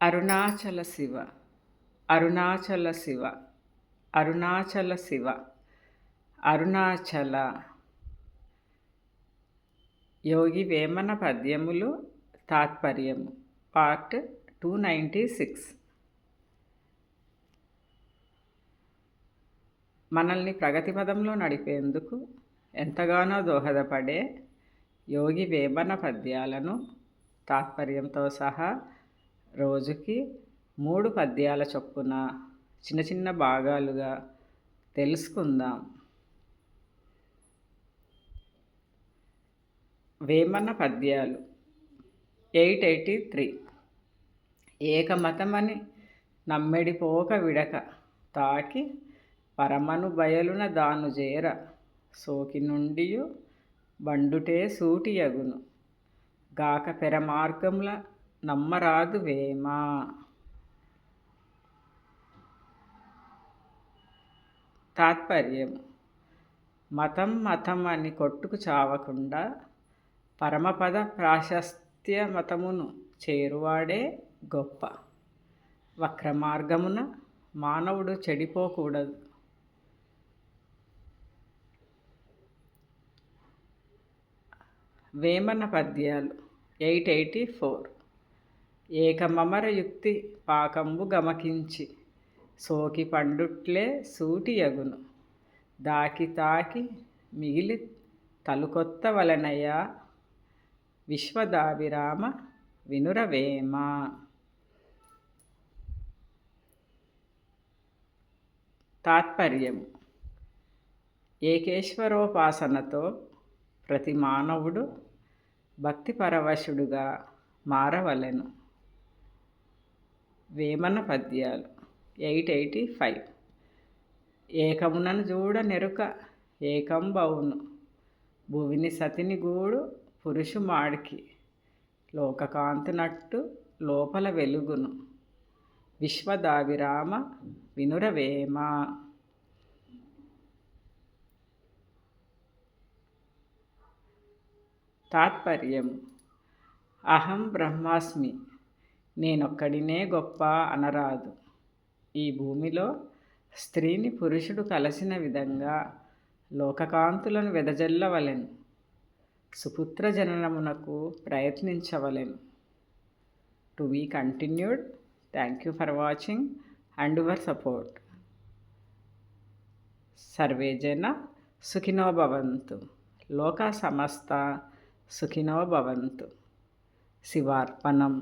అరుణాచల శివ అరుణాచల శివ అరుణాచల శివ అరుణాచల. యోగి వేమన పద్యములు తాత్పర్యము పార్ట్ 296. మనల్ని ప్రగతి పదంలో నడిపేందుకు ఎంతగానో దోహదపడే యోగి వేమన పద్యాలను తాత్పర్యంతో సహా రోజుకి 3 పద్యాల చొప్పున చిన్న చిన్న భాగాలుగా తెలుసుకుందాం. వేమన పద్యాలు 883. ఏకమతమని నమ్మెడిపోక విడక తాకి పరమను బయలున దాను చేర సోకి నుండియు బండుటే సూటియగును గాక పెరమార్గముల నమ్మరాదు వేమా. తాత్పర్యము: మతం మతం అని కొట్టుకు చావకుండా పరమపద ప్రాశస్త్య మతమును చేరువాడే గొప్ప. వక్రమార్గమున మానవుడు చెడిపోకూడదు. వేమన పద్యాలు 884. ఏకమమర యుక్తి పాకంబు గమకించి సోకి పండుట్లే సూటియగును దాకి తాకి మిగిలి తలుకొత్త వలనయ విశ్వదాభిరామ వినురవేమ. తాత్పర్యము: ఏకేశ్వరోపాసనతో ప్రతి మానవుడు భక్తిపరవశుడుగా మారవలెను. వేమన పద్యాలు 885. ఏకమునను చూడ నెరుక ఏకంబవును భువిని సతిని గూడు పురుషు మాడికి లోకకాంతునట్టు లోపల వెలుగును విశ్వదాభిరామ వినురవేమ. తాత్పర్యము: అహం బ్రహ్మాస్మి, నేనొక్కడినే గొప్ప అనరాదు. ఈ భూమిలో స్త్రీని పురుషుడు కలిసిన విధంగా లోకకాంతులను వెదజల్లవలెను. సుపుత్ర జననమునకు ప్రయత్నించవలెను. To be continued. Thank you for watching and your support. సర్వే జన సుఖినో భవంతు. లోకా సమస్త సుఖినో భవంతు. శివార్పణం.